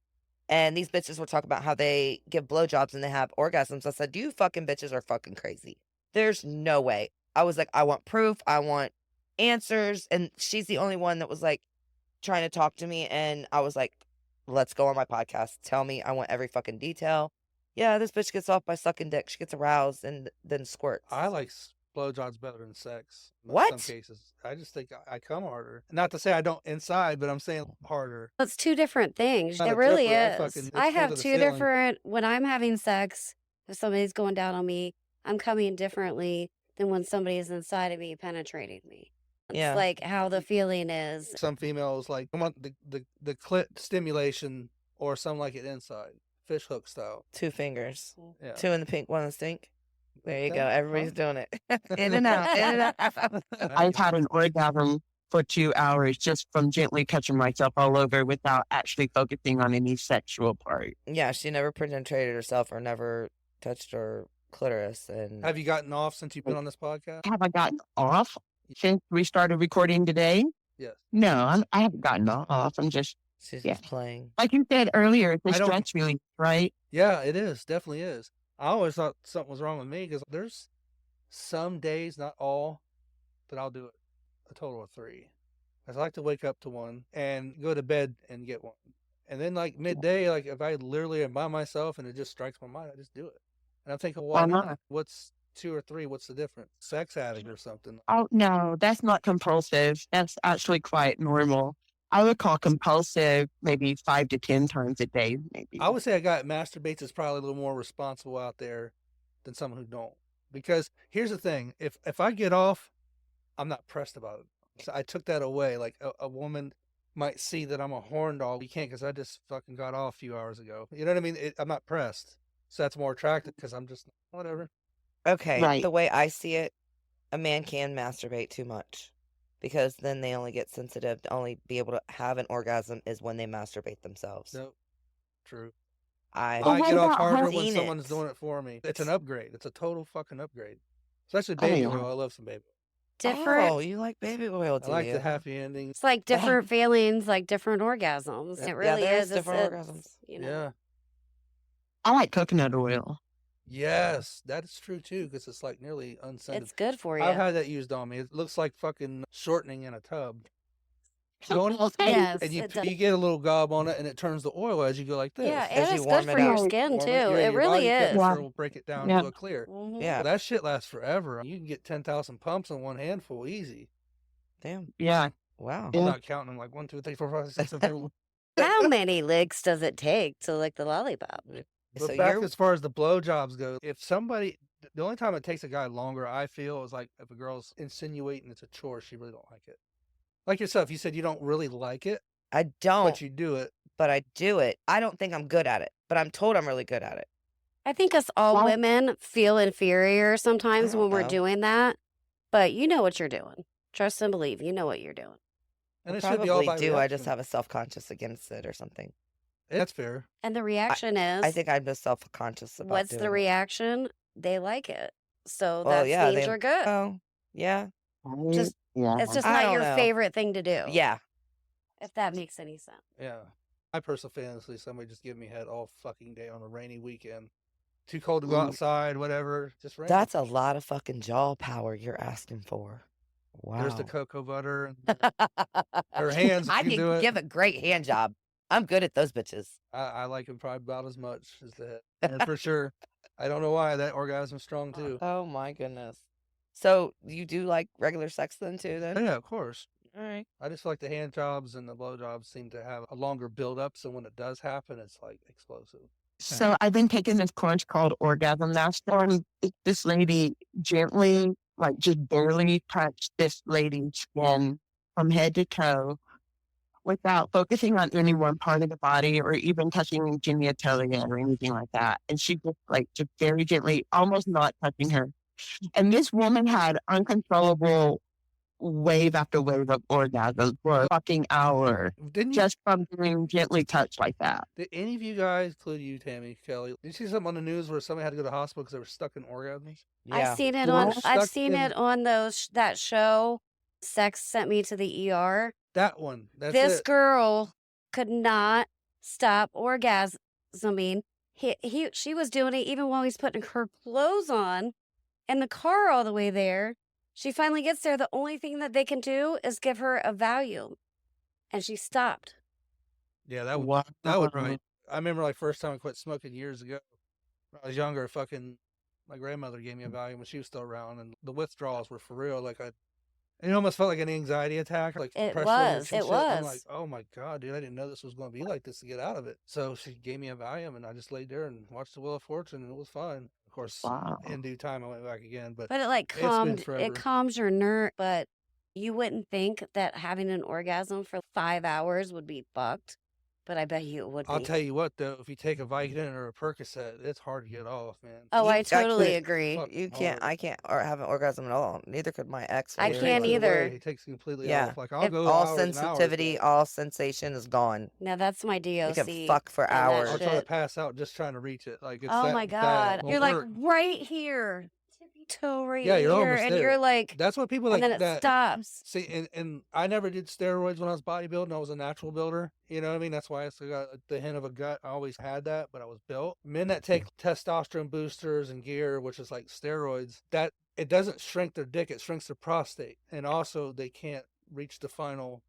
And these bitches were talking about how they give blowjobs and they have orgasms. I said, you fucking bitches are fucking crazy. There's no way. I was like, I want proof. I want answers. And she's the only one that was like trying to talk to me. And I was like, let's go on my podcast. Tell me. I want every fucking detail. Yeah, this bitch gets off by sucking dick. She gets aroused and then squirts. I like blowjobs better than sex. What? In some cases. I just think I come harder. Not to say I don't inside, but I'm saying harder. It's two different things. Not It a really tripper, is. it's I full have to the two ceiling. different, when I'm having sex, if somebody's going down on me, I'm coming differently than when somebody is inside of me penetrating me. It's Yeah. like how the feeling is. Some females like I want the clit stimulation or something like it inside. Fish hook style. 2 fingers. Yeah. 2 in the pink, 1 in the stink. There you go. Okay. Everybody's doing it. In and out. In and out. I've had an orgasm for 2 hours just from gently touching myself all over without actually focusing on any sexual part. Yeah, she never penetrated herself or never touched her clitoris. And Have you gotten off since you've been on this podcast? Have I gotten off since we started recording today? Yes. No, I haven't gotten off. I'm just, she's yeah. just playing. like you said earlier, it's a I don't- stress release, right? Yeah, it is. Definitely is. I always thought something was wrong with me because there's some days, not all, that I'll do it a total of 3. I like to wake up to one and go to bed and get one. And then like midday, like if I literally am by myself and it just strikes my mind, I just do it. And I'm thinking, why Why not? not? What's 2 or 3? What's the difference? Sex addict or something. Oh, no, that's not compulsive. That's actually quite normal. I would call compulsive maybe 5 to 10 times a day, maybe. I would say a guy that masturbates is probably a little more responsible out there than someone who don't. Because here's the thing: if I get off, I'm not pressed about it. So I took that away. Like a woman might see that I'm a horn dog. You can't because I just fucking got off a few hours ago. You know what I mean? I'm not pressed, so that's more attractive because I'm just whatever. Okay, Right. the way I see it, a man can masturbate too much because then they only get sensitive to only be able to have an orgasm is when they masturbate themselves. No, true. I Well, I what get off about harder seen when it. someone's doing it for me. It's an upgrade. It's a total fucking upgrade. Especially Oh, baby yeah. oil. I love some baby oil. Different. Oh, you like baby oil, do I like you? the happy ending. It's like different feelings, like different orgasms. Yeah. It Yeah, really there's is. different It's, orgasms. you know. Yeah. I like coconut oil. Yes, that is true too because it's like nearly unscented. It's good for you. I've had that used on me. It looks like fucking shortening in a tub. Going Yes, and you it does. you get a little gob on it, and it turns the oil as you go like this. Yeah, As and you it's warm good it for your up. skin Warm too. yeah, It your really body is. temperature will break it down Yeah. to a clear. Mhm. Yeah, Well, that shit lasts forever. You can get 10,000 pumps in one handful, easy. damn. Yeah. Wow. Yeah. I'm not counting them like 1, 2, 3, 4, 5, 6, 7, 8. How many licks does it take to lick the lollipop? But So back you're as far as the blowjobs go, if somebody, the only time it takes a guy longer, I feel, is like if a girl's insinuating it's a chore, she really don't like it. Like yourself, you said you don't really like it, I don't, but you do it. but I do it. I don't think I'm good at it, but I'm told I'm really good at it. I think us all Well- women feel inferior sometimes I don't when we're know. doing that, but you know what you're doing. Trust and believe. You know what you're doing. And I it should be all probably by do. I just reaction. have a self-conscious against it or something. That's fair. And the reaction is, I think I'm just self-conscious about what's doing the it. reaction? They like it. So Well, that yeah, means they- you're good. Oh, yeah. Just, yeah. It's just I not don't your know. favorite thing to do. Yeah. If that makes any sense. Yeah. My personal fantasy, somebody just give me head all fucking day on a rainy weekend. Too cold to go Mm. outside, whatever. Just rain. That's a lot of fucking jaw power you're asking for. Wow. There's the cocoa butter. And her hands I can can do it. give a great hand job. I'm good at those bitches. I like him probably about as much as the head. And for sure. I don't know why. That orgasm's strong too. Oh my goodness. So you do like regular sex then too then? Yeah, of course. All right. I just like the hand jobs and the blow jobs seem to have a longer build up. So when it does happen, it's like explosive. So I've been taking this course called Orgasm Master, and this lady gently, like just barely touched this lady's skin from head to toe without focusing on any one part of the body or even touching genitalia or anything like that. And she just very gently, almost not touching her. And this woman had uncontrollable wave after wave of orgasms for a fucking hour Didn't you? just from being gently touched like that. Did any of you guys, including you, Tammy, Kelly, did you see something on the news where somebody had to go to the hospital because they were stuck in orgasms? Yeah. I've seen it Well, on. I've stuck seen in- it on that show. Sex sent me to the ER. That one. That's This it. girl could not stop orgasming. She was doing it even while he's putting her clothes on in the car all the way there. She finally gets there. The only thing that they can do is give her a Valium. And she stopped. Yeah, that would Wow. right. I remember like first time I quit smoking years ago. When I was younger, fucking my grandmother gave me a Valium when she was still around, and the withdrawals were for real. Like it almost felt like an anxiety attack, like It pressure on your was. chest. It And I'm like, was. oh my god, dude, I didn't know this was going to be like this to get out of it. So she gave me a Valium, and I just laid there and watched the Wheel of Fortune, and it was fine. Of course, Wow. in due time, I went back again, but But it like it's been calmed. forever. It calms your nerve. But you wouldn't think that having an orgasm for 5 hours would be fucked. But I bet you it would I'll be. tell you what, though, if you take a Vicodin or a Percocet, it's hard to get off, man. Oh, I totally couldn't- agree. Fuck You can't. hard. I can't or have an orgasm at all. Neither could my ex. I when he was can't like- Takes it either. away. It takes it completely Yeah. off. Like I'll If- go All hours and hours, sensitivity, but all sensation is gone. Now that's my You DOC. can fuck for and that hours. I'll try to shit. pass out just trying to reach it. Like it's Oh that my bad. god! It won't You're like work. right here, tippy toe right Yeah, you're here, almost and there. you're like, That's what people like and then it that. stops. See, and I never did steroids when I was bodybuilding. I was a natural builder. You know what I mean? That's why I still got the hint of a gut. I always had that, but I was built. Men that take testosterone boosters and gear, which is like steroids, that it doesn't shrink their dick, it shrinks their prostate. And also they can't reach the final,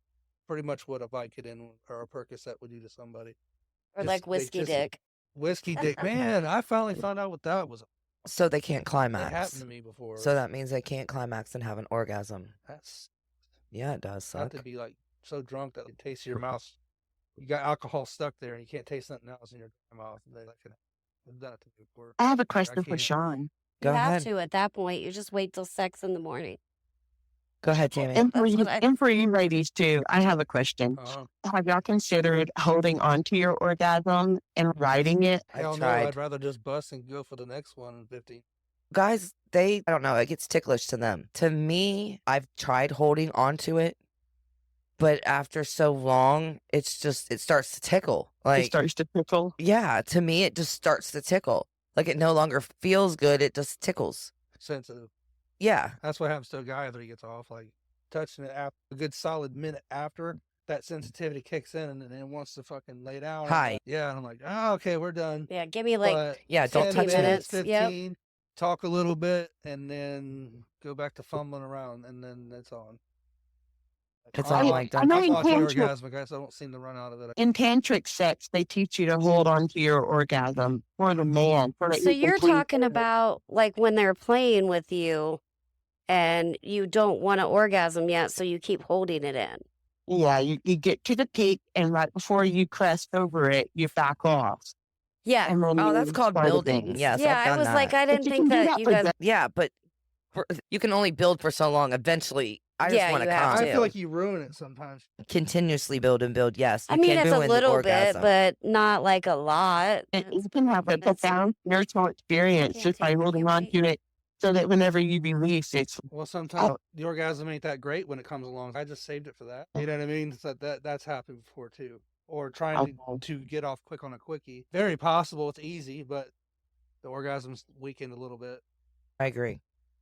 pretty much what a Vicodin or a Percocet would do to somebody. Or Just- like they whiskey just- dick. Whiskey dick. Man, I finally found out what that was. So they can't It climax. happened to me before. So that means they can't climax and have an orgasm. That's Yeah, it does not suck. to be like so drunk that it tastes your mouth. You got alcohol stuck there and you can't taste nothing else in your mouth. I've done it to me before. I have a I question for can't. Sean. Go You have ahead. to at that point. You just wait till sex in the morning. Go ahead, Tammy. And for, That's you, what I- and for you ladies too, I have a question. Have y'all considered holding on to your orgasm and riding it? Hell I've no, tried. I'd rather just bust and go for the next one in 15. Guys, I don't know, it gets ticklish to them. To me, I've tried holding on to it, but after so long, it starts to tickle. It Like, starts to tickle. yeah, to me, it just starts to tickle. Like, it no longer feels good, it just tickles. Sensitive. Yeah. That's what happens to a guy after he gets off. Like touching it after a good solid minute after that sensitivity kicks in and then it wants to fucking lay down. Hi. Yeah, and I'm like, oh, okay, we're done. Yeah, give me like But Yeah, don't 10 touch it. minutes, minutes, yep. 15, talk a little bit, and then go back to fumbling around, and then it's on. It's I- on like I that. know I'm in not tantric, orgasmic, guys. I don't seem to run out of it. in tantric sex, they teach you to hold on to your orgasm for the man. So you're talking about like when they're playing with you and you don't want to orgasm yet, so you keep holding it in. Yeah, you get to the peak, and right before you crest over it, you back off. Yeah. And then Oh, you that's called start building. again. Yes, yeah, I've done I was that. like, I But didn't you think can do that that you for guys. the- Yeah, but you can only build for so long. Eventually, I just Yeah, want to you have come. I feel like you ruin it sometimes. Continuously build and build. Yes, I you mean, can it's a ruin the little bit, orgasm. but not like a lot. And It's- you can have a that's- profound spiritual experience Can't just by take the holding on cake. to it, so that whenever you release, it's Well, sometimes the orgasm ain't that great when it comes along. I just saved it for that. You know what I mean? So that's happened before too. Or trying to get off quick on a quickie. Very possible. It's easy, but the orgasm's weakened a little bit. I agree.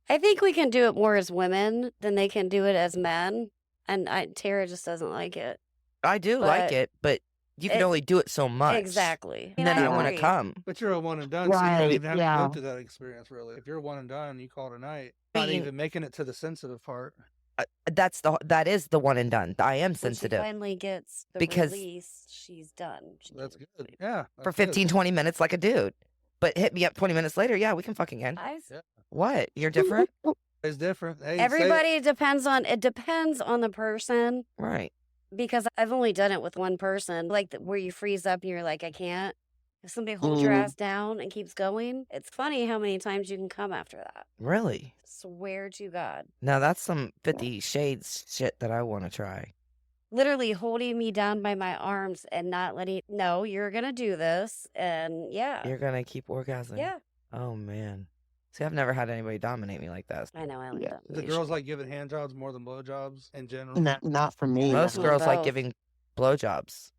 I think we can do it more as women than they can do it as men. And Tara just doesn't like it. I do like But it, but you can it- only do it so much. Exactly. And then I want to agree. come. But you're a one and done, so you don't Right, even have to yeah. go through that experience really. If you're one and done, you call it a night. Not Being- even making it to the sensitive part. That is the one and done. I am When she sensitive finally gets the Because- release, she's done. She That's can good. sleep. Yeah. for that's good. 15, 20 minutes like a dude. But hit me up 20 minutes later. Yeah, we can fuck again. Yeah. What? You're different? It's different. Hey, say it. Everybody depends on the person, Right. because I've only done it with one person, like where you freeze up and you're like, I can't. If somebody holds your Mhm. ass down and keeps going, it's funny how many times you can come after that. Really? Swear to God. Now that's some 50 Shades shit that I want to try. Literally holding me down by my arms and not letting, no, you're going to do this. And yeah. You're going to keep orgasming? Yeah. Oh, man. See, I've never had anybody dominate me like that. I know. I like Yeah. that. The girls like giving hand jobs more than blowjobs in general. not for me. Most Yeah. girls like Both. giving blowjobs.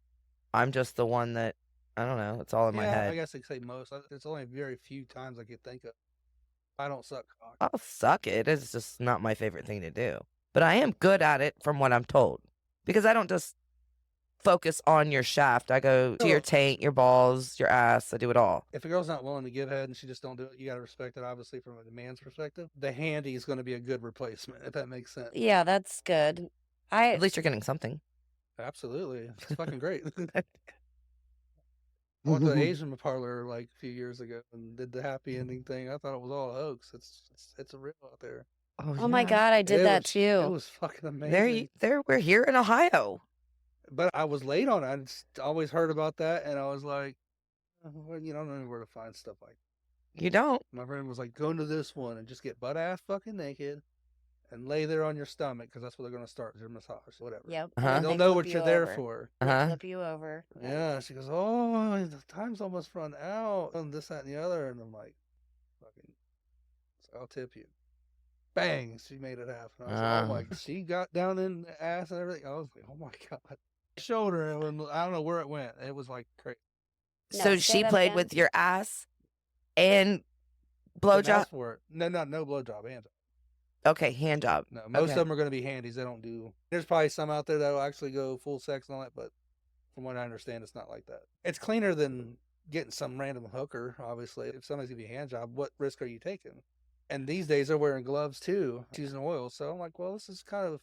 I'm just the one that, I don't know, it's all in my Yeah, I head. guess I could say most. There's only very few times I could think of. I don't suck cock. I'll suck it. It's just not my favorite thing to do. But I am good at it from what I'm told. Because I don't just focus on your shaft. I go to your taint, your balls, your ass. I do it all. If a girl's not willing to give head and she just don't do it, you gotta respect it. Obviously, from a man's perspective, the handy is going to be a good replacement, if that makes sense. Yeah, that's good. At least you're getting something. Absolutely, it's fucking great. I went to the Asian parlor like a few years ago and did the happy ending thing. I thought it was all a hoax. It's a real out there. Oh my God, I did that too. It was fucking amazing. We're here in Ohio. But I was late on it. I just always heard about that, and I was like, well, I don't know where to find stuff like that. You don't. My friend was like, go to this one and just get butt ass fucking naked and lay there on your stomach because that's where they're going to start your massage, whatever. Yep. And they'll know what you're there for. Flip you over. Yeah. She goes, oh, the time's almost run out, and this, that, and the other. And I'm like, fucking, so I'll tip you. Bang! She made it happen. I was like, oh my, she got down in the ass and everything. I was like, oh my God. Shoulder, and I don't know where it went. It was like crazy. So she played with your ass and blowjob? For it. No blowjob, hand job. Okay, hand job. No, most of them are going to be handies. They don't do. There's probably some out there that will actually go full sex and all that, but from what I understand, it's not like that. It's cleaner than getting some random hooker, obviously. If somebody's going to be a hand job, what risk are you taking? And these days they're wearing gloves too, using oil. So I'm like, well, this is kind of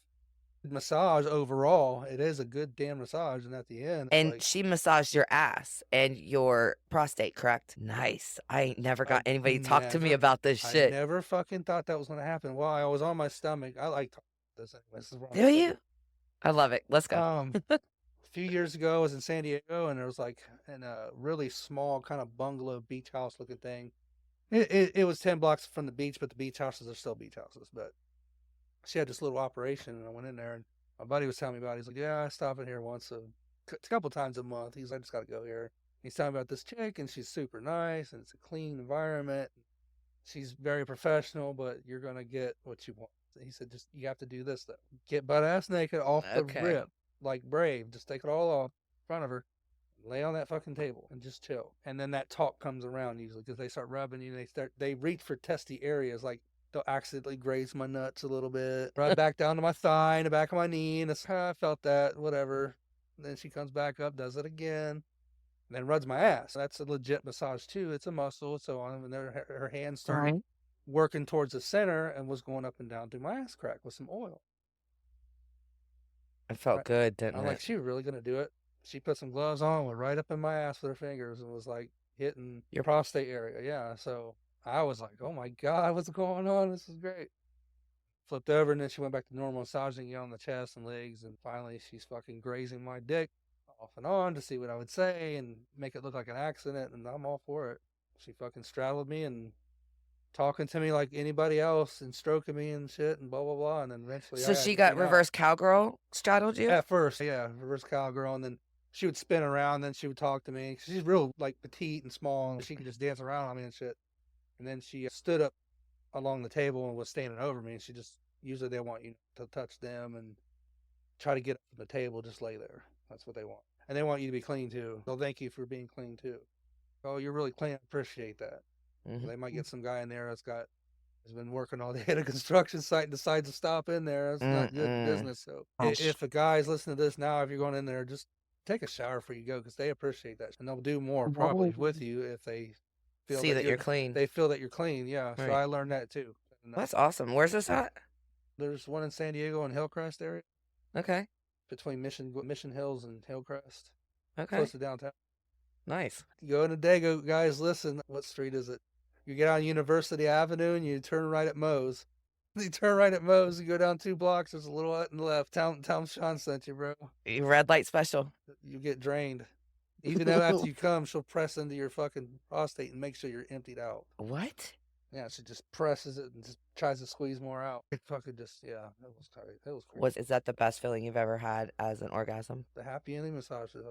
massage overall. It is a good damn massage, and at the end, and she massaged your ass and your prostate, correct? Nice. I ain't never got anybody talk to me about this shit. I never fucking thought that was going to happen. While I was on my stomach, I like this anyway. This is wrong. Do you? I love it. Let's go. A few years ago, I was in San Diego, and there was like in a really small kind of bungalow beach house looking thing. It was 10 blocks from the beach, but the beach houses are still beach houses. But she had this little operation, and I went in there, and my buddy was telling me about it. He's like, yeah, I stop in here once a couple times a month. He's like, I just got to go here. He's telling me about this chick, and she's super nice, and it's a clean environment. She's very professional, but you're going to get what you want. He said, just, you have to do this, though. Get butt ass naked off the rip, like Brave. Just take it all off in front of her. Lay on that fucking table and just chill. And then that talk comes around usually because they start rubbing you. They reach for testy areas, like they'll accidentally graze my nuts a little bit, rub back down to my thigh and the back of my knee, and it's, I felt that, whatever. And then she comes back up, does it again, and then rubs my ass. That's a legit massage too. It's a muscle, so on. And her hands started working towards the center and was going up and down through my ass crack with some oil. It felt good, didn't it? I'm like, she really gonna do it? She put some gloves on, went right up in my ass with her fingers, and was like hitting your prostate area. Yeah, so I was like, oh my God, what's going on? This is great. Flipped over, and then she went back to normal massaging you on the chest and legs, and finally she's fucking grazing my dick off and on to see what I would say and make it look like an accident, and I'm all for it. She fucking straddled me and talking to me like anybody else and stroking me and shit and blah, blah, blah, and then eventually So she got reverse cowgirl straddled you? At first, yeah, reverse cowgirl, and then she would spin around, and then she would talk to me. She's real, like, petite and small, and she could just dance around on me and shit. And then she stood up along the table and was standing over me, and she just, usually they want you to touch them and try to get up from the table, just lay there. That's what they want. And they want you to be clean, too. They'll thank you for being clean, too. Oh, you're really clean. I appreciate that. Mm-hmm. They might get some guy in there has been working all day at a construction site and decides to stop in there. That's not good business. So if a guy's listening to this now, if you're going in there, just take a shower before you go, because they appreciate that, and they'll do more probably with you if they feel that you're clean. They feel that you're clean, yeah. Right. So I learned that too. That's awesome. Where's this at? There's one in San Diego and Hillcrest area. Okay. Between Mission Hills and Hillcrest. Okay. Close to downtown. Nice. You go in a Dago, guys. Listen, what street is it? You get on University Avenue and you turn right at Moe's. You turn right at Moe's, you go down 2 blocks, there's a little hut and left. Tell Sean sent you, bro. Red light special. You get drained. Even though after you come, she'll press into your fucking prostate and make sure you're emptied out. What? Yeah, she just presses it and just tries to squeeze more out. It fucking just, yeah, it was tight. It was crazy. Is that the best feeling you've ever had as an orgasm? The happy ending massages.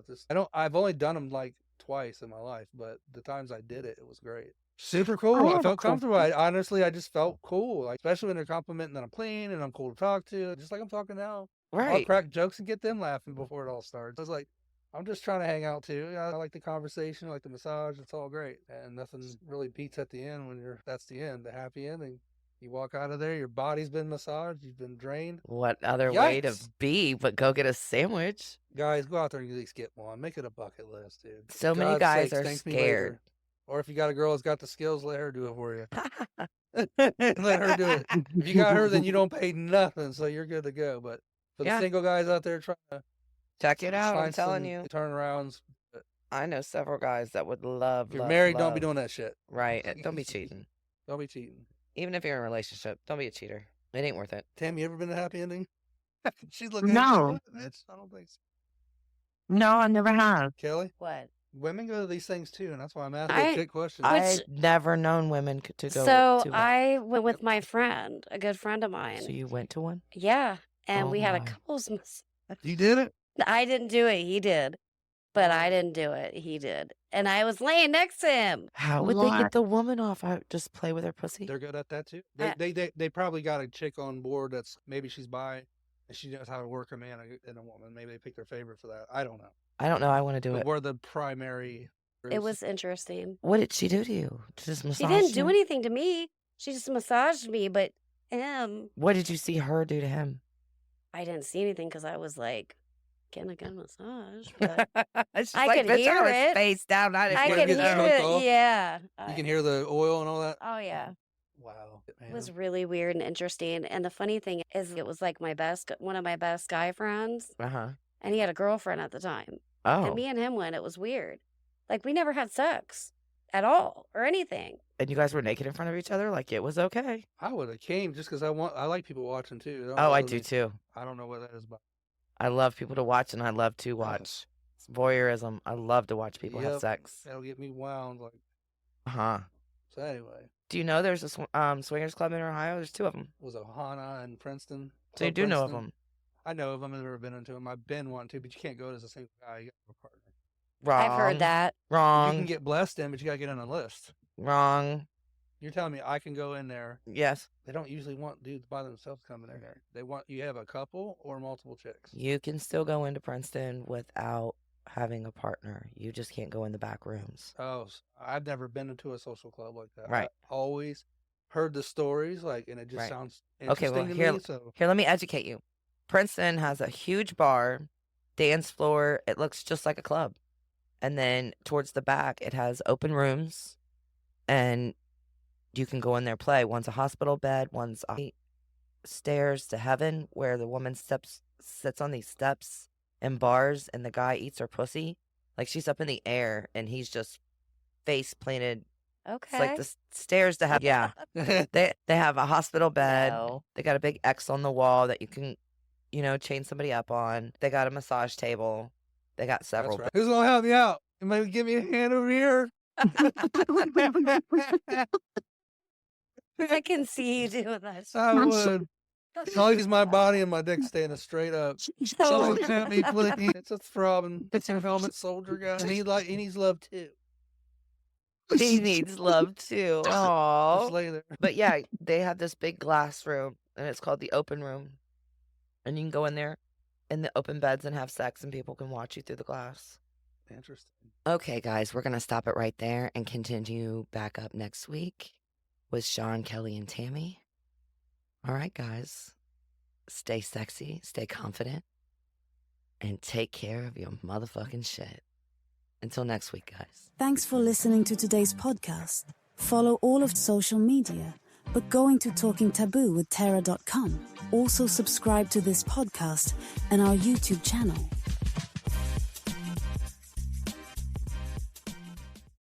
I've only done them like twice in my life, but the times I did it, it was great. Super cool. I felt comfortable. I just felt cool. Like, especially when they're complimenting that I'm clean and I'm cool to talk to, just like I'm talking now. Right. I'll crack jokes and get them laughing before it all starts. I was like, I'm just trying to hang out too. I like the conversation, I like the massage. It's all great. And nothing really beats at the end when that's the end, the happy ending. You walk out of there, your body's been massaged, you've been drained. What other way to Yikes. be but go get a sandwich? Guys, go out there and at least get one. Make it a bucket list, dude. So many God's guys sakes, are thank me scared. later. Or if you got a girl that's got the skills, let her do it for you. Let her do it. If you got her, then you don't pay nothing, so you're good to go. But for the Yeah. single guys out there trying to Check it out. I'm find telling some you. turnarounds, I know several guys that would love. if you're love, married, don't be love- doing that shit. Right. Don't be cheating. Don't be cheating. Even if you're in a relationship, don't be a cheater. It ain't worth it. Tammy, you ever been to a happy ending? She's looking No. at me. I don't think so. No, I never have. Kelly, What? women go to these things too, and that's why I'm asking I- chick questions. I've never known women to go So to one. I went with my friend, a good friend of mine. So you went to one? Yeah. And Oh we had a my. couples massage. You did it? I didn't do it. He did. But I didn't do it. He did. And I was laying next to him. How would they What? get the woman off? I just play with her pussy. They're good at that too. Uh, They probably got a chick on board that's maybe she's bi and she knows how to work a man and a woman. Maybe they pick their favorite for that. I don't know. I don't know. I want to do But it. we're the primary. It was interesting. What did she do to you? Just massage She didn't do you? anything to me. She just massaged me, but him, What did you see her do to him? I didn't see anything because I was like getting a good massage. But She's I like, could "Bitch, hear I was it. face down. I didn't I wanna could get hear drunk it. off? Yeah. You can hear the oil and all that. Oh, yeah. Wow. It was really weird and interesting. And the funny thing is, it was like one of my best guy friends, Uh-huh. and he had a girlfriend at the time. Oh. And me and him went. It was weird. Like, we never had sex at all or anything. And you guys were naked in front of each other? Like, it was okay. I would have came just because I like people watching too. Don't Oh, I bother do me. too. I don't know what that is, but I love people to watch, and I love to watch. It's voyeurism. I love to watch people have Yep. sex. that'll get me wound. Like Uh-huh. so. Anyway, Do you know there's a swingers club in Ohio? There's 2 of them. was Ohana and Princeton. So you Club do know of Princeton. them. I know of them. I've never been into them. I've been wanting to, but you can't go as a single guy. You got to have a partner. Wrong. I've heard that. You Wrong. can get blessed in, but you got to get on a list. Wrong. You're telling me I can go in there? Yes. They don't usually want dudes by themselves coming in there. They want you to have a couple or multiple chicks. You can still go into Princeton without having a partner. You just can't go in the back rooms. Oh, I've never been into a social club like that. Right. I always heard the stories, like, and it just Right. sounds Okay, interesting well, to here- me. So Here, let me educate you. Princeton has a huge bar, dance floor. It looks just like a club. And then towards the back, it has open rooms, and you can go in there play. One's a hospital bed, one's stairs to heaven, where the woman sits on these steps and bars, and the guy eats her pussy. Like, she's up in the air, and he's just face planted. Okay. It's like the stairs to heaven. Yeah. They have a hospital bed. No. They got a big X on the wall that you can, chain somebody up on. They got a massage table. They got several. that's right. Who's gonna help me out? Maybe give me a hand over here. I can see you doing that. I would. I'll use my body and my dick standing straight up. Someone help me, please. It's a throbbing. It's a helmet soldier guy. And he needs love too. He needs love too. Just Aww. lay there. But yeah, they have this big glass room, and it's called the open room. And you can go in there in the open beds and have sex, and people can watch you through the glass. Interesting. Okay, guys, we're going to stop it right there and continue back up next week with Sean, Kelly, and Tammy. All right, guys, stay sexy, stay confident, and take care of your motherfucking shit. Until next week, guys. Thanks for listening to today's podcast. Follow all of social media, but going to talkingtaboo with Tara.com. Also subscribe to this podcast and our YouTube channel.